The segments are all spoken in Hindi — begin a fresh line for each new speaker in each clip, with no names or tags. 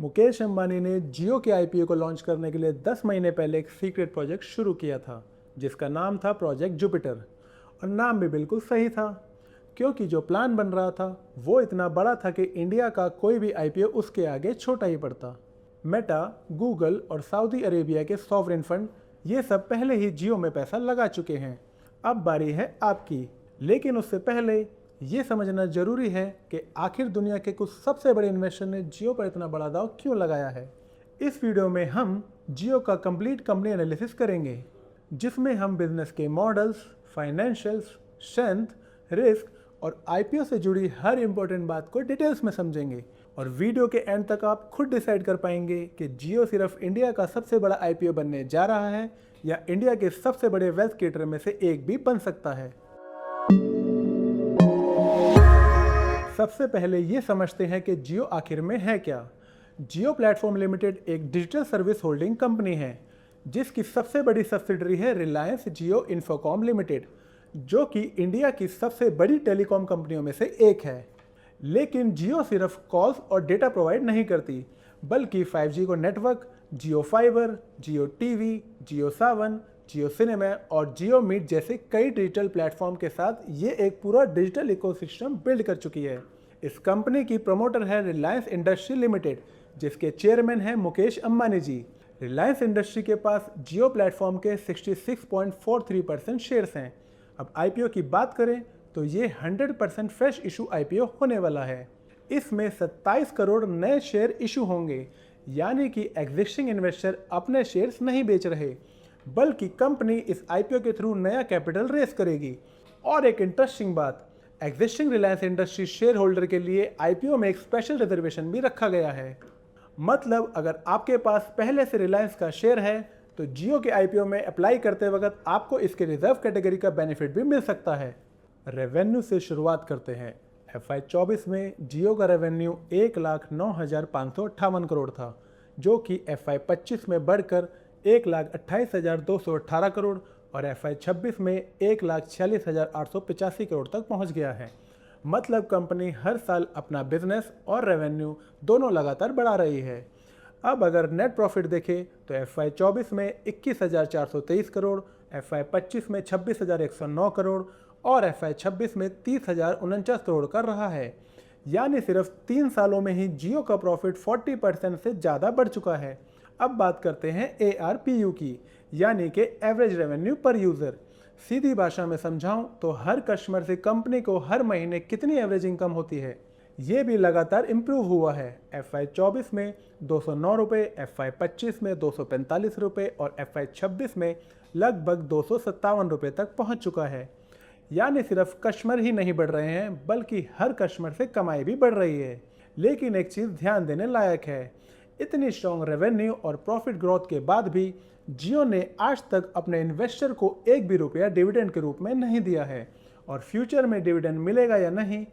मुकेश अंबानी ने जियो के आईपीओ को लॉन्च करने के लिए 10 महीने पहले एक सीक्रेट प्रोजेक्ट शुरू किया था जिसका नाम था प्रोजेक्ट जुपिटर। और नाम भी बिल्कुल सही था क्योंकि जो प्लान बन रहा था वो इतना बड़ा था कि इंडिया का कोई भी आईपीओ उसके आगे छोटा ही पड़ता। मेटा, गूगल और सऊदी अरेबिया के सॉवरेन फंड ये सब पहले ही जियो में पैसा लगा चुके हैं। अब बारी है आपकी, लेकिन उससे पहले ये समझना जरूरी है कि आखिर दुनिया के कुछ सबसे बड़े इन्वेस्टर ने जियो पर इतना बड़ा दांव क्यों लगाया है। इस वीडियो में हम जियो का कंप्लीट कंपनी एनालिसिस करेंगे जिसमें हम बिजनेस के मॉडल्स, फाइनेंशियल्स, स्ट्रेंथ, रिस्क और आईपीओ से जुड़ी हर इंपॉर्टेंट बात को डिटेल्स में समझेंगे। और वीडियो के एंड तक आप खुद डिसाइड कर पाएंगे कि जियो सिर्फ इंडिया का सबसे बड़ा आईपीओ बनने जा रहा है या इंडिया के सबसे बड़े वेल्थ क्रिएटर में से एक भी बन सकता है। सबसे पहले ये समझते हैं कि जियो आखिर में है क्या। जियो प्लेटफॉर्म लिमिटेड एक डिजिटल सर्विस होल्डिंग कंपनी है जिसकी सबसे बड़ी सब्सिडरी है रिलायंस जियो इन्फोकॉम लिमिटेड, जो कि इंडिया की सबसे बड़ी टेलीकॉम कंपनियों में से एक है। लेकिन जियो सिर्फ कॉल्स और डेटा प्रोवाइड नहीं करती बल्कि 5G को नेटवर्क, जियो फाइबर, जियो टीवी, जियो सावन, जियो सिनेमा और जियो मीट जैसे कई डिजिटल प्लेटफॉर्म के साथ ये एक पूरा डिजिटल इकोसिस्टम बिल्ड कर चुकी है। इस कंपनी की प्रमोटर है रिलायंस इंडस्ट्री लिमिटेड जिसके चेयरमैन हैं मुकेश अंबानी जी। रिलायंस इंडस्ट्री के पास जियो प्लेटफॉर्म के 66.43% शेयर्स हैं। अब आईपीओ की बात करें तो ये 100% फ्रेश इशू आईपीओ होने वाला है। इसमें 27 करोड़ नए शेयर इशू होंगे, यानी कि एग्जिस्टिंग इन्वेस्टर अपने शेयर्स नहीं बेच रहे बल्कि कंपनी इस आईपीओ के थ्रू नया कैपिटल रेस करेगी। और एक इंटरेस्टिंग बात, existing Reliance industry share holder के लिए आईपीओ में एक स्पेशल रिजर्वेशन भी रखा गया है। मतलब अगर आपके पास पहले से रिलायंस का शेयर है तो जियो के आईपीओ में अप्लाई करते वक्त आपको इसके रिजर्व कैटेगरी का बेनिफिट भी मिल सकता है। रेवेन्यू से शुरुआत करते हैं। FY24 में जियो का रेवेन्यू 1,09,558 करोड़ था, जो कि FY25 में बढ़कर 1,28,218 करोड़ और FY26 में 1,46,885 करोड़ तक पहुंच गया है। मतलब कंपनी हर साल अपना बिजनेस और रेवेन्यू दोनों लगातार बढ़ा रही है। अब अगर नेट प्रॉफिट देखें तो FY24 में 21,423 करोड़, FY25 में 26,109 करोड़ और FY26 में 30,049 करोड़ का रहा है। यानी सिर्फ 3 सालों में ही जियो का प्रॉफिट 40% से ज़्यादा बढ़ चुका है। अब बात करते हैं ARPU की, यानी कि एवरेज रेवेन्यू पर यूज़र। सीधी भाषा में समझाऊं तो हर कस्टमर से कंपनी को हर महीने कितनी एवरेज इनकम होती है, ये भी लगातार इम्प्रूव हुआ है। FY24 में 209 रुपये, FY25 में 245 रुपये और FY26 में लगभग 257 रुपये तक पहुंच चुका है। यानी सिर्फ कस्टमर ही नहीं बढ़ रहे हैं बल्कि हर कस्टमर से कमाई भी बढ़ रही है। लेकिन एक चीज़ ध्यान देने लायक है, इतनी स्ट्रॉन्ग रेवेन्यू और प्रॉफिट ग्रोथ के बाद भी जियो ने आज तक अपने इन्वेस्टर को एक भी रुपया डिविडेंड के रूप में नहीं दिया है और फ्यूचर में डिविडेंड मिलेगा या नहीं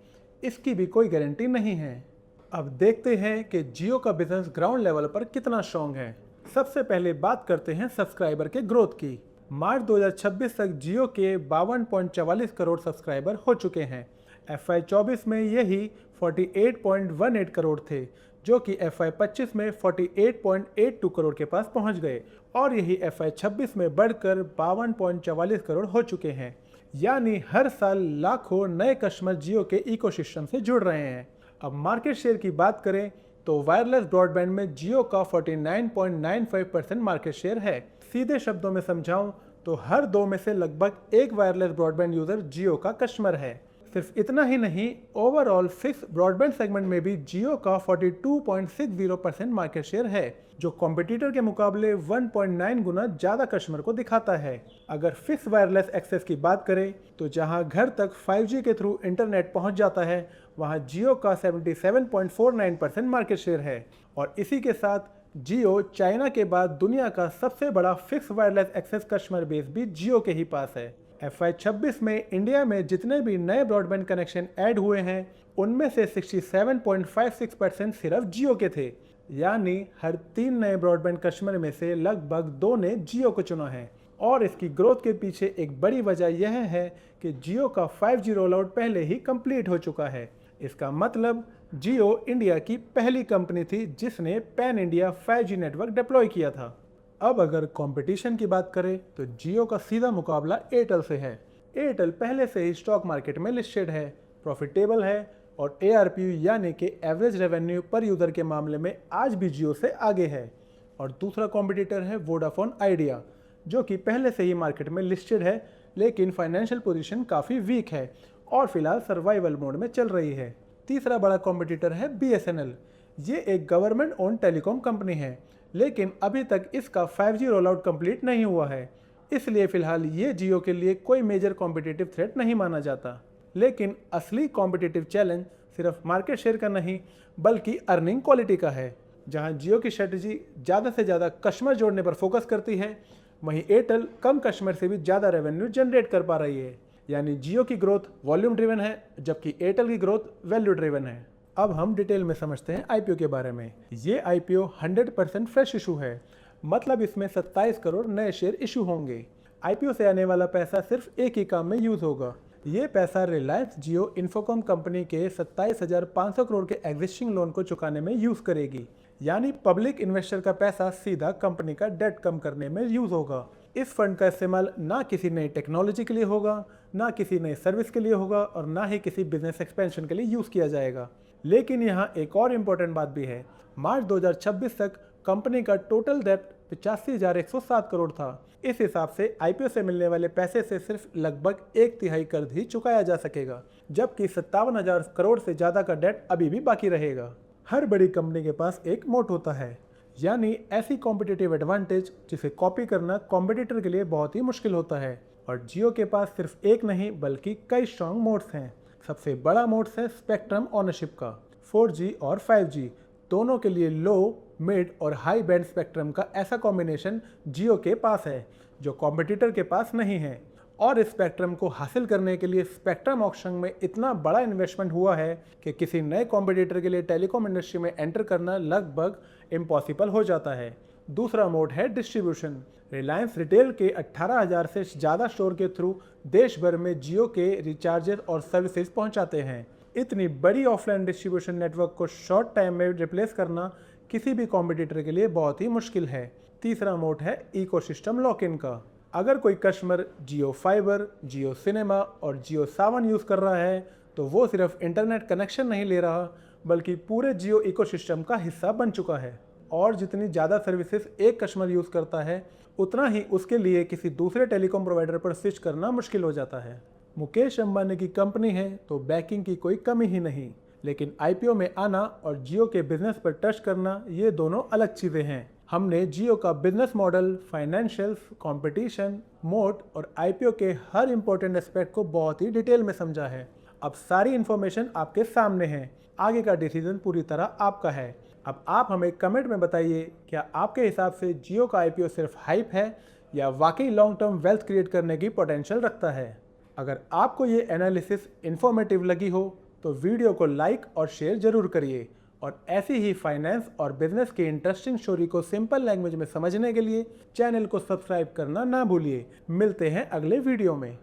इसकी भी कोई गारंटी नहीं है। अब देखते हैं कि जियो का बिजनेस ग्राउंड लेवल पर कितना स्ट्रॉन्ग है। सबसे पहले बात करते हैं सब्सक्राइबर के ग्रोथ की। मार्च 2026 तक जियो के 52.44 करोड़ सब्सक्राइबर हो चुके हैं। FY24 में यही 48.18 करोड़ थे, जो कि FY25 में 48.82 करोड़ के पास पहुंच गए और यही FY26 में बढ़कर 52.44 करोड़ हो चुके हैं। यानी हर साल लाखों नए कस्टमर जियो के इकोसिस्टम से जुड़ रहे हैं। अब मार्केट शेयर की बात करें तो वायरलेस ब्रॉडबैंड में जियो का 49.95% मार्केट शेयर है। सीधे शब्दों में समझाऊं तो हर 2 में से लगभग एक वायरलेस ब्रॉडबैंड यूजर जियो का कस्टमर है। सिर्फ इतना ही नहीं, ओवरऑल फिक्स ब्रॉडबैंड सेगमेंट में भी जियो का 42.60% मार्केट शेयर है, जो कॉम्पिटिटर के मुकाबले 1.9 गुना ज़्यादा कस्टमर को दिखाता है। अगर फिक्स वायरलेस एक्सेस की बात करें तो जहां घर तक 5G के थ्रू इंटरनेट पहुंच जाता है वहां जियो का 77.49% मार्केट शेयर है। और इसी के साथ जियो चाइना के बाद दुनिया का सबसे बड़ा fix wireless access customer base भी जियो के ही पास है। FY26 में इंडिया में जितने भी नए ब्रॉडबैंड कनेक्शन ऐड हुए हैं उनमें से 67.56% सिर्फ जियो के थे। यानी हर 3 नए ब्रॉडबैंड कस्टमर में से लगभग 2 ने जियो को चुना है। और इसकी ग्रोथ के पीछे एक बड़ी वजह यह है कि जियो का 5G रोल आउट पहले ही कंप्लीट हो चुका है। इसका मतलब जियो इंडिया की पहली कंपनी थी जिसने pan India 5G network deploy किया था। अब अगर कंपटीशन की बात करें तो जियो का सीधा मुकाबला एयरटेल से है। एयरटेल पहले से ही स्टॉक मार्केट में लिस्टेड है, प्रॉफिटेबल है और ARPU यानी कि एवरेज रेवेन्यू पर यूजर के मामले में आज भी जियो से आगे है। और दूसरा कॉम्पिटिटर है वोडाफोन आइडिया, जो कि पहले से ही मार्केट में लिस्टेड है लेकिन फाइनेंशियल पोजीशन काफ़ी वीक है और फिलहाल सर्वाइवल मोड में चल रही है। तीसरा बड़ा कॉम्पिटिटर है BSNL। ये एक गवर्नमेंट ओन टेलीकॉम कंपनी है लेकिन अभी तक इसका 5G रोल आउट कंप्लीट नहीं हुआ है, इसलिए फिलहाल ये जियो के लिए कोई मेजर कॉम्पिटिटिव थ्रेट नहीं माना जाता। लेकिन असली कॉम्पिटिटिव चैलेंज सिर्फ मार्केट शेयर का नहीं बल्कि अर्निंग क्वालिटी का है। जहां जियो की स्ट्रेटजी ज़्यादा से ज़्यादा कस्टमर जोड़ने पर फोकस करती है, वहीं एयरटेल कम कस्टमर से भी ज़्यादा रेवेन्यू जनरेट कर पा रही है। यानी जियो की ग्रोथ वॉल्यूम ड्रिवन है जबकि एयरटेल की ग्रोथ वैल्यू ड्रिवन है। अब हम डिटेल में समझते हैं IPO के बारे में। ये IPO 100% फ्रेश इशू है, मतलब इसमें 27 करोड़ नए शेयर इशू होंगे। IPO से आने वाला पैसा सिर्फ एक ही काम में यूज होगा। ये पैसा रिलायंस जियो इन्फोकॉम कंपनी के 27,500 करोड़ के एग्जिस्टिंग लोन को चुकाने में यूज करेगी। यानी पब्लिक इन्वेस्टर का पैसा सीधा कंपनी का डेट कम करने में यूज होगा। इस फंड का इस्तेमाल ना किसी नई टेक्नोलॉजी के लिए होगा, ना किसी नई सर्विस के लिए होगा और ना ही किसी बिजनेस एक्सपेंशन के लिए यूज किया जाएगा। लेकिन यहाँ एक और इम्पोर्टेंट बात भी है। मार्च 2026 तक कंपनी का टोटल डेप्ट 85,107 करोड़ था। इस हिसाब से IPO से मिलने वाले पैसे से सिर्फ लगभग 1/3 कर्ज ही चुकाया जा सकेगा, जबकि 57,000 करोड़ से ज़्यादा का डेट अभी भी बाकी रहेगा। हर बड़ी कंपनी के पास एक मोट होता है, यानी ऐसी कॉम्पिटिटिव एडवांटेज जिसे कॉपी करना कॉम्पिटिटर के लिए बहुत ही मुश्किल होता है। और जियो के पास सिर्फ एक नहीं बल्कि कई स्ट्रॉन्ग मोड्स हैं। सबसे बड़ा मोड्स है स्पेक्ट्रम ओनरशिप का। 4G और 5G दोनों के लिए लो, मिड और हाई बैंड स्पेक्ट्रम का ऐसा कॉम्बिनेशन जियो के पास है जो कॉम्पिटिटर के पास नहीं है। और इस स्पेक्ट्रम को हासिल करने के लिए स्पेक्ट्रम ऑक्शन में इतना बड़ा इन्वेस्टमेंट हुआ है कि किसी नए कॉम्पिटिटर के लिए टेलीकॉम इंडस्ट्री में एंटर करना लगभग इम्पॉसिबल हो जाता है। दूसरा मोड है डिस्ट्रीब्यूशन। रिलायंस रिटेल के 18,000 से ज़्यादा स्टोर के थ्रू देश भर में जियो के रिचार्जेस और सर्विसेज पहुंचाते हैं। इतनी बड़ी ऑफलाइन डिस्ट्रीब्यूशन नेटवर्क को शॉर्ट टाइम में रिप्लेस करना किसी भी कॉम्पिटिटर के लिए बहुत ही मुश्किल है। तीसरा मोड है इकोसिस्टम लॉक इन का। अगर कोई कस्टमर जियो फाइबर, जियो सिनेमा और जियो सावन यूज़ कर रहा है तो वो सिर्फ इंटरनेट कनेक्शन नहीं ले रहा बल्कि पूरे जियो इकोसिस्टम का हिस्सा बन चुका है। और जितनी ज़्यादा सर्विसेज एक कस्टमर यूज़ करता है उतना ही उसके लिए किसी दूसरे टेलीकॉम प्रोवाइडर पर स्विच करना मुश्किल हो जाता है। मुकेश अंबानी की कंपनी है तो बैकिंग की कोई कमी ही नहीं, लेकिन IPO में आना और जियो के बिजनेस पर टच करना ये दोनों अलग चीज़ें हैं। हमने जियो का business model, financials, competition, mode और IPO के हर इंपॉर्टेंट एस्पेक्ट को बहुत ही डिटेल में समझा है। अब सारी इन्फॉर्मेशन आपके सामने है, आगे का डिसीजन पूरी तरह आपका है। अब आप हमें कमेंट में बताइए, क्या आपके हिसाब से जियो का IPO सिर्फ हाइप है या वाकई लॉन्ग टर्म वेल्थ क्रिएट करने की पोटेंशियल रखता है? अगर आपको ये एनालिसिस इन्फॉर्मेटिव लगी हो तो वीडियो को लाइक और शेयर जरूर करिए और ऐसी ही फाइनेंस और बिजनेस की इंटरेस्टिंग स्टोरी को सिंपल लैंग्वेज में समझने के लिए चैनल को सब्सक्राइब करना ना भूलिए। मिलते हैं अगले वीडियो में।